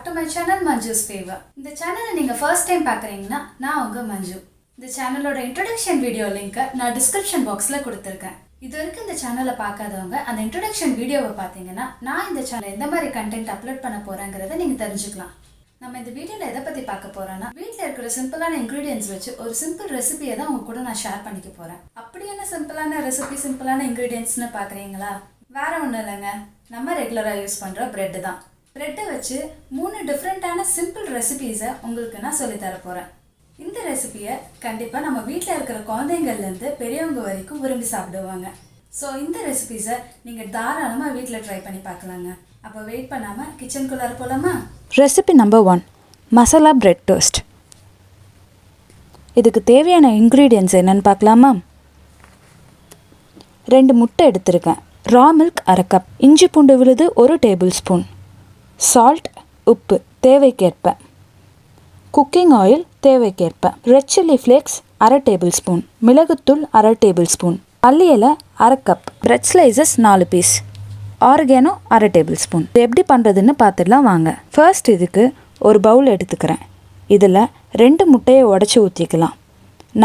back to my channel Manju's Favour. இந்த சேனலை நீங்க first time பார்க்கறீங்கன்னா நான் உங்க மஞ்சு. இந்த சேனலோட introduction video link நான் description boxல கொடுத்திருக்கேன். இதுவரைக்கும் இந்த சேனலை பார்க்காதவங்க அந்த introduction வீடியோவை பார்த்தீங்கன்னா நான் இந்த சேனல்ல எந்த மாதிரி content அப்லோட் பண்ண போறேங்கறதை நீங்க தெரிஞ்சுக்கலாம். நம்ம இந்த வீடியோல எதை பத்தி பார்க்க போறோம்னா வீட்ல இருக்கிற சிம்பிளான ingredients வச்சு ஒரு சிம்பிள் ரெசிபியை தான் உங்க கூட நான் ஷேர் பண்ணிக்க போறேன். அப்படி என்ன சிம்பிளான ரெசிபி சிம்பிளான ingredientsனு பார்க்கறீங்களா? வேற ஒண்ணும் இல்லங்க. நம்ம ரெகுலரா யூஸ் பண்ற bread தான். பிரெட்டை வச்சு 3 டிஃப்ரெண்டான சிம்பிள் ரெசிபீஸை உங்களுக்கு நான் சொல்லி தர போகிறேன். இந்த ரெசிபியை கண்டிப்பாக நம்ம வீட்டில் இருக்கிற குழந்தைங்கள்லேருந்து பெரியவங்க வரைக்கும் விரும்பி சாப்பிடுவாங்க. ஸோ இந்த ரெசிபீஸை நீங்கள் தாராளமாக வீட்டில் ட்ரை பண்ணி பார்க்கலாங்க. அப்போ வெயிட் பண்ணாமல் கிச்சனுக்குள்ளார போகலாமா? Recipe number 1 masala bread toast. இதுக்கு தேவையான இன்க்ரீடியன்ட்ஸ் என்னென்னு பார்க்கலாமா? 2 முட்டை எடுத்திருக்கேன், ரா மில்க் 1/2 கப், இஞ்சி பூண்டு விழுது 1 டேபிள் ஸ்பூன், சால்ட் உப்பு தேவைக்கேற்ப, குக்கிங் ஆயில் தேவைக்கேற்ப, red chilli flakes 1/2 tablespoon, மிளகுத்தூள் 1/2 டேபிள் ஸ்பூன், மல்லி இலை 1/2 cup, bread slices 4 piece, oregano 1/2 tablespoon. இது எப்படி பண்ணுறதுன்னு பார்த்துடலாம் வாங்க. ஃபர்ஸ்ட் இதுக்கு ஒரு பவுல் எடுத்துக்கிறேன். இதில் 2 முட்டையை உடச்சி ஊற்றிக்கலாம்.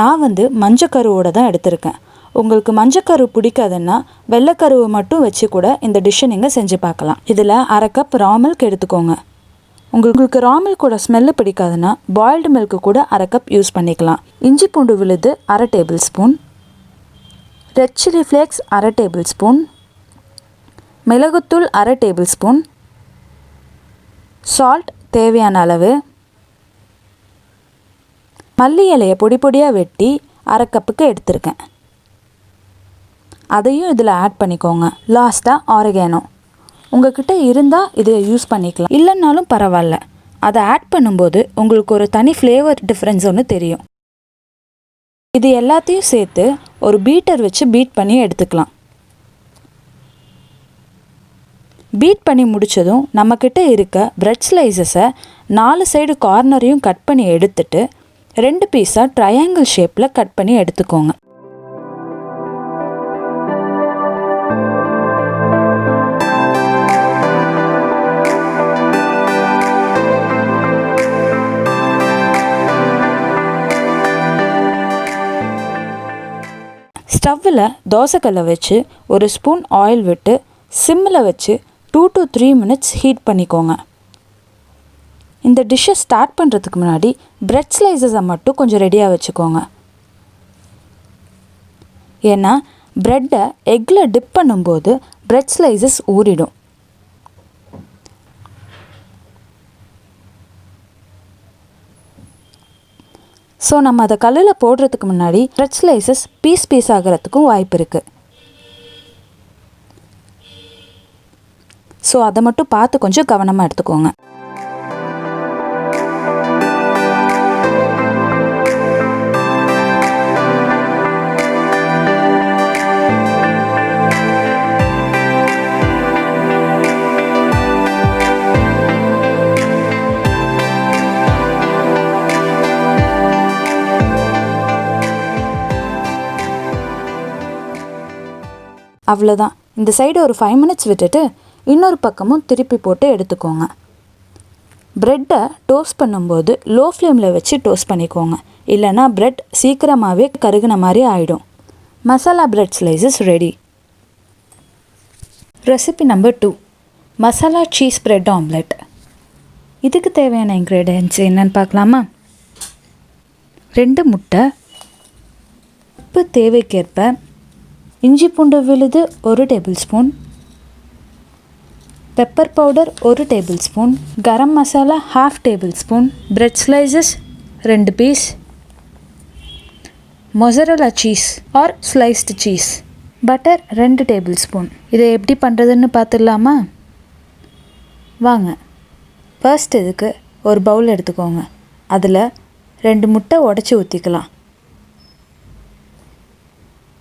நான் மஞ்சக்கருவோடு தான் எடுத்திருக்கேன். உங்களுக்கு மஞ்சக்கரு பிடிக்காதுன்னா வெள்ளைக்கருவை மட்டும் வச்சு கூட இந்த டிஷ்ஷை நீங்கள் செஞ்சு பார்க்கலாம். இதில் 1/2 கப் ரா மில்க் எடுத்துக்கோங்க. உங்களுக்கு ரா மில்கோட ஸ்மெல்லு பிடிக்காதுன்னா பாயில்டு மில்க்கு கூட 1/2 கப் யூஸ் பண்ணிக்கலாம். இஞ்சி பூண்டு விழுது 1/2 table spoon, red chilli flakes 1/2 tablespoon, மிளகுத்தூள் 1/2 டேபிள் ஸ்பூன், சால்ட் தேவையான அளவு, மல்லி இலையை பொடி பொடியாக வெட்டி 1/2 கப்புக்கு எடுத்திருக்கேன். அதையும் இதில் ஆட் பண்ணிக்கோங்க. லாஸ்ட்டாக ஆர்கானோ உங்கள்கிட்ட இருந்தால் இதை யூஸ் பண்ணிக்கலாம், இல்லைன்னாலும் பரவாயில்ல. அதை ஆட் பண்ணும்போது உங்களுக்கு ஒரு தனி ஃப்ளேவர் டிஃப்ரென்ஸ் ஒன்று தெரியும். இது எல்லாத்தையும் சேர்த்து ஒரு பீட்டர் வச்சு பீட் பண்ணி எடுத்துக்கலாம். பீட் பண்ணி முடித்ததும் நம்மக்கிட்ட இருக்க பிரெட் ஸ்லைசஸை 4 சைடு கார்னரையும் கட் பண்ணி எடுத்துட்டு 2 பீஸாக ட்ரையாங்கிள் ஷேப்பில் கட் பண்ணி எடுத்துக்கோங்க. ஸ்டவ்வில் தோசைக்கல்லை வச்சு ஒரு ஸ்பூன் ஆயில் விட்டு சிம்மில் வச்சு 2 to 3 minutes ஹீட் பண்ணிக்கோங்க. இந்த டிஷ்ஷை ஸ்டார்ட் பண்ணுறதுக்கு முன்னாடி பிரெட் ஸ்லைசஸை மட்டும் கொஞ்சம் ரெடியாக வச்சுக்கோங்க. ஏன்னா ப்ரெட்டை எக்கில் டிப் பண்ணும்போது பிரெட் ஸ்லைசஸ் ஊறிடும். ஸோ நம்ம அதை கல்லில் போடுறதுக்கு முன்னாடி பிரெட் ஸ்லைசஸ் பீஸ் ஆகிறதுக்கும் வாய்ப்பு இருக்குது. ஸோ அதை மட்டும் பார்த்து கொஞ்சம் கவனமாக எடுத்துக்கோங்க. அவ்வளோதான். இந்த சைடு ஒரு 5 minutes விட்டுட்டு இன்னொரு பக்கமும் திருப்பி போட்டு எடுத்துக்கோங்க. ப்ரெட்டை டோஸ்ட் பண்ணும்போது லோ ஃப்ளேமில் வச்சு டோஸ்ட் பண்ணிக்கோங்க, இல்லைனா ப்ரெட் சீக்கிரமாகவே கருகின மாதிரி ஆகிடும். Masala bread slices ready. Recipe number 2 masala cheese bread omelette. இதுக்கு தேவையான இன்க்ரீடியன்ட்ஸ் என்னென்னு பார்க்கலாமா? 2 முட்டை, உப்பு தேவைக்கேற்ப, இஞ்சி பூண்டு விழுது 1 tablespoon, pepper powder 1 tablespoon, garam masala 1/2 tablespoon, bread slices 2 piece, mozzarella cheese or sliced cheese, butter 2 tablespoon. இதை எப்படி பண்ணுறதுன்னு பார்த்துடலாமா? வாங்க. ஃபர்ஸ்ட் இதுக்கு ஒரு பவுல் எடுத்துக்கோங்க. அதில் 2 முட்டை உடச்சி ஊற்றிக்கலாம்.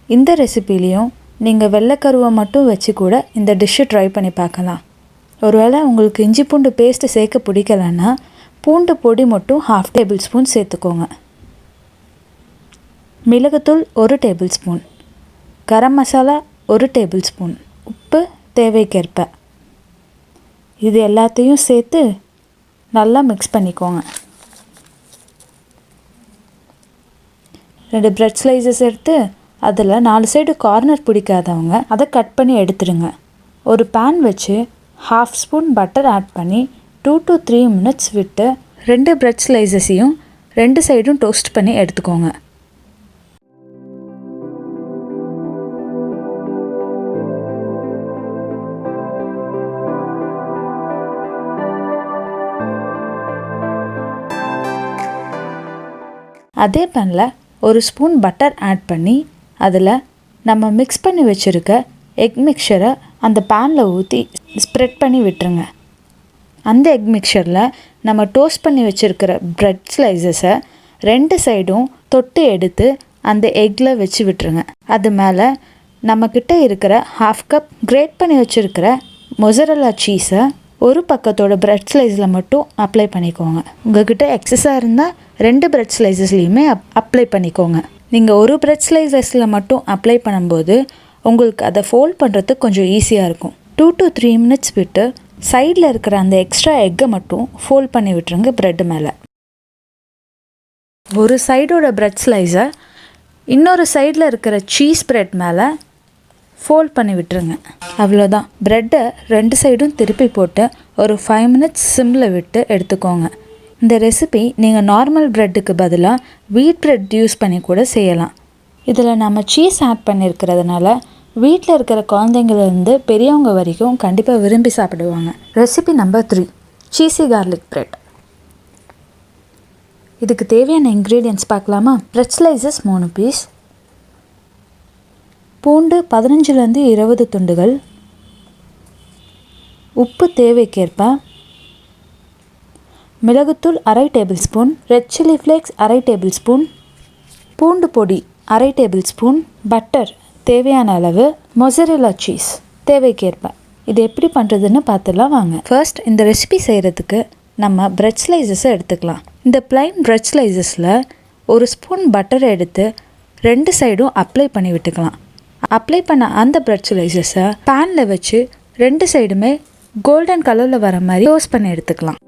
இந்த ரெசிபிலையும் நீங்கள் வெள்ளைக்கருவை மட்டும் வச்சு கூட இந்த டிஷ்ஷை ட்ரை பண்ணி பார்க்கலாம். ஒருவேளை உங்களுக்கு இஞ்சி பூண்டு பேஸ்ட்டு சேர்க்க பிடிக்கலன்னா பூண்டு பொடி மட்டும் 1/2 டேபிள் ஸ்பூன் சேர்த்துக்கோங்க. மிளகுத்தூள் 1 tablespoon, garam masala 1 table spoon, உப்பு தேவைக்கேற்ப. இது எல்லாத்தையும் சேர்த்து நல்லா மிக்ஸ் பண்ணிக்கோங்க. 2 பிரெட் ஸ்லைசஸ் எடுத்து அதில் 4 சைடு கார்னர் பிடிக்காதவங்க அதை கட் பண்ணி எடுத்துடுங்க. ஒரு பேன் வச்சு 1/2 ஸ்பூன் பட்டர் ஆட் பண்ணி 2 to 3 minutes விட்டு 2 பிரெட் ஸ்லைசஸையும் 2 சைடும் டோஸ்ட் பண்ணி எடுத்துக்கோங்க. அதே பேனில் ஒரு ஸ்பூன் பட்டர் ஆட் பண்ணி அதில் நம்ம மிக்ஸ் பண்ணி வச்சுருக்க எக் மிக்சரை அந்த பேனில் ஊற்றி ஸ்ப்ரெட் பண்ணி விட்டுருங்க. அந்த எக் மிக்சரில் நம்ம டோஸ்ட் பண்ணி வச்சுருக்கிற ப்ரெட் ஸ்லைசஸை 2 சைடும் தொட்டு எடுத்து அந்த எக்கில் வச்சு விட்டுருங்க. அது மேலே நம்மக்கிட்ட இருக்கிற 1/2 கப் கிரேட் பண்ணி வச்சுருக்கிற மொசரல்லா சீஸை ஒரு பக்கத்தோட ப்ரெட் ஸ்லைஸில் மட்டும் அப்ளை பண்ணிக்கோங்க. உங்கள்கிட்ட எக்ஸஸாக இருந்தால் 2 ப்ரெட் ஸ்லைசஸ்லேயுமே அப்ளை பண்ணிக்கோங்க. நீங்கள் ஒரு ப்ரெட் ஸ்லைசஸில் மட்டும் அப்ளை பண்ணும்போது உங்களுக்கு அதை ஃபோல்ட் பண்ணுறதுக்கு கொஞ்சம் ஈஸியாக இருக்கும். 2 to 3 minutes விட்டு சைடில் இருக்கிற அந்த எக்ஸ்ட்ரா எக்கை மட்டும் ஃபோல்ட் பண்ணி விட்டுருங்க ப்ரெட்டு மேலே. ஒரு சைடோட ப்ரெட் ஸ்லைஸை இன்னொரு சைடில் இருக்கிற சீஸ் ப்ரெட் மேலே ஃபோல்ட் பண்ணி விட்டுருங்க. அவ்வளோதான். ப்ரெட்டை 2 சைடும் திருப்பி போட்டு ஒரு 5 minutes சிம்மில் விட்டு எடுத்துக்கோங்க. இந்த ரெசிபி நீங்கள் நார்மல் ப்ரெட்டுக்கு பதிலாக வீட் ப்ரெட் யூஸ் பண்ணி கூட செய்யலாம். இதில் நம்ம சீஸ் ஆட் பண்ணியிருக்கிறதுனால வீட்டில் இருக்கிற குழந்தைங்கள்லேருந்து பெரியவங்க வரைக்கும் கண்டிப்பாக விரும்பி சாப்பிடுவாங்க. Recipe number 3, cheesy garlic bread. இதுக்கு தேவையான இன்க்ரீடியன்ட்ஸ் பார்க்கலாமா? ப்ரெட் ஸ்லைசஸ் 3 பீஸ், பூண்டு 15லேருந்து 20 துண்டுகள், உப்பு தேவைக்கேற்ப, மிளகுத்தூள் 1/2 table spoon, red chilli flakes 1/2 table spoon, பூண்டு பொடி 1/2 டேபிள் ஸ்பூன், பட்டர் தேவையான அளவு, மொசரல்லா சீஸ் தேவைக்கேற்ப. இது எப்படி பண்ணுறதுன்னு பார்த்துலாம் வாங்க. ஃபர்ஸ்ட் இந்த ரெசிபி செய்கிறதுக்கு நம்ம ப்ரெட் ஸ்லைசஸை எடுத்துக்கலாம். இந்த பிளைன் ப்ரெட் ஸ்லைசஸில் ஒரு ஸ்பூன் பட்டரை எடுத்து 2 சைடும் அப்ளை பண்ணி விட்டுக்கலாம். அப்ளை பண்ண அந்த ப்ரெட் ஸ்லைசஸை பேனில் வச்சு 2 சைடுமே கோல்டன் கலரில் வர மாதிரி டோஸ்ட் பண்ணி எடுத்துக்கலாம்.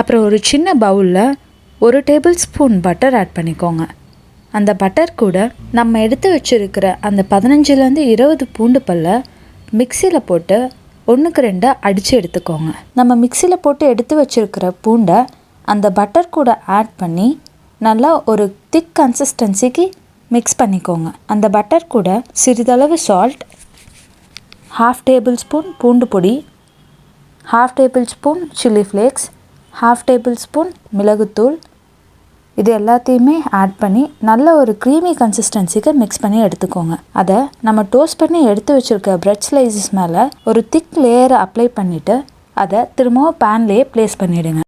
அப்புறம் ஒரு சின்ன பவுலில் 1 டேபிள் ஸ்பூன் பட்டர் ஆட் பண்ணிக்கோங்க. அந்த பட்டர் கூட நம்ம எடுத்து வச்சுருக்கிற அந்த 15லேருந்து 20 பூண்டு பல்லை மிக்சியில் போட்டு 1க்கு 2 அடித்து எடுத்துக்கோங்க. நம்ம மிக்சியில் போட்டு எடுத்து வச்சுருக்கிற பூண்டை அந்த பட்டர் கூட ஆட் பண்ணி நல்லா ஒரு திக் கன்சிஸ்டன்சிக்கு மிக்ஸ் பண்ணிக்கோங்க. அந்த பட்டர் கூட சிறிதளவு சால்ட், 1/2 டேபிள் ஸ்பூன் பூண்டு பொடி, 1/2 table spoon chilli flakes, 1/2 tablespoon மிளகுத்தூள், இது எல்லாத்தையுமே ஆட் பண்ணி நல்ல ஒரு க்ரீமி கன்சிஸ்டன்சிக்கு மிக்ஸ் பண்ணி எடுத்துக்கோங்க. அதை நம்ம டோஸ்ட் பண்ணி எடுத்து வச்சுருக்க ப்ரெட் ஸ்லைசஸ் மேலே ஒரு திக் லேயரை அப்ளை பண்ணிவிட்டு அதை திரும்பவும் பேன்லேயே ப்ளேஸ் பண்ணிவிடுங்க.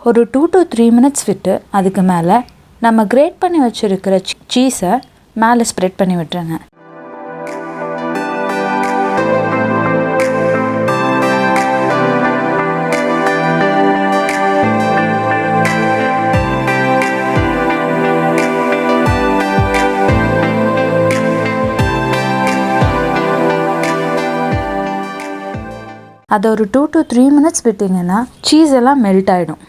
ஒரு 2 to 3 minutes விட்டு அதுக்கு மேலே நம்ம கிரேட் பண்ணி வச்சுருக்கிற சீஸை மேலே ஸ்ப்ரெட் பண்ணி விட்டுருங்க. அதை ஒரு 2 to 3 minutes விட்டிங்கன்னா சீஸ் எல்லாம் மெல்ட் ஆகிடும்.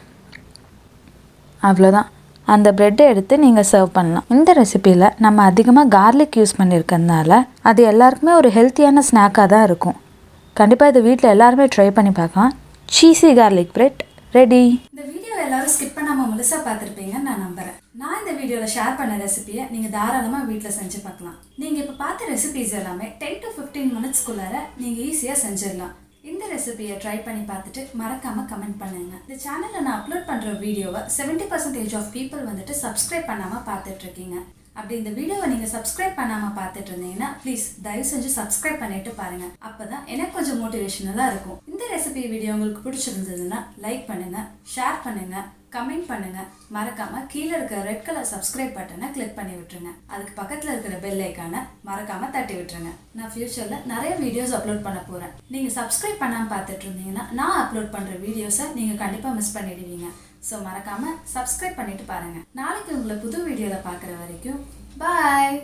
அவ்வளோதான். அந்த ப்ரெட்டை எடுத்து நீங்கள் சர்வ் பண்ணலாம். இந்த ரெசிப்பியில் நம்ம அதிகமாக கார்லிக் யூஸ் பண்ணியிருக்கிறதுனால அது எல்லாருக்குமே ஒரு ஹெல்த்தியான ஸ்நாக்காக தான் இருக்கும். கண்டிப்பாக இது வீட்டில் எல்லாருமே ட்ரை பண்ணி பார்க்கலாம். Cheesy garlic bread ready. இந்த வீடியோ எல்லாரும் ஸ்கிப் பண்ணாமல் முழுசாக பார்த்துருப்பீங்கன்னு நான் நம்புகிறேன். நான் இந்த வீடியோவில் ஷேர் பண்ண ரெசிபியை நீங்கள் தாராளமாக வீட்டில் செஞ்சு பார்க்கலாம். நீங்கள் இப்போ பார்த்த ரெசிபிஸ் எல்லாமே 10 to 15 minutesக்குள்ளார நீங்கள் ஈஸியாக செஞ்சிடலாம். இந்த ரெசிபியை ட்ரை பண்ணி பார்த்துட்டு மறக்காமல் கமெண்ட் பண்ணுங்க. இந்த சேனலில் நான் அப்லோட் பண்ணுற வீடியோவை 70% ஆஃப் பீப்புள் வந்துட்டு சப்ஸ்கிரைப் பண்ணாமல் பார்த்துட்ருக்கீங்க. அப்படி இந்த வீடியோவை நீங்கள் சப்ஸ்கிரைப் பண்ணாமல் பார்த்துட்டு இருந்தீங்கன்னா ப்ளீஸ் தயவு செஞ்சு சப்ஸ்கிரைப் பண்ணிட்டு பாருங்கள். அப்போ தான் எனக்கு கொஞ்சம் மோட்டிவேஷனலாக இருக்கும். இந்த ரெசிபி வீடியோ உங்களுக்கு பிடிச்சிருந்ததுன்னா லைக் பண்ணுங்கள், ஷேர் பண்ணுங்கள், கமெண்ட் பண்ணுங்க. மறக்காம கீழே இருக்கிற ரெட் கலர் சப்ஸ்கிரைப் பட்டனை கிளிக் பண்ணி விட்டுருங்க. அதுக்கு பக்கத்தில் இருக்கிற பெல் ஐக்கானை மறக்காம தட்டி விட்டுருங்க. நான் ஃபியூச்சரில் நிறைய வீடியோஸ் அப்லோட் பண்ண போகிறேன். நீங்கள் சப்ஸ்கிரைப் பண்ணாமல் பார்த்துட்டு இருந்தீங்கன்னா நான் அப்லோட் பண்ணுற வீடியோஸை நீங்கள் கண்டிப்பாக மிஸ் பண்ணிடுவீங்க. ஸோ மறக்காமல் சப்ஸ்கிரைப் பண்ணிட்டு பாருங்கள். நாளைக்கு உங்களை புது வீடியோவில் பார்க்குற வரைக்கும் பாய்.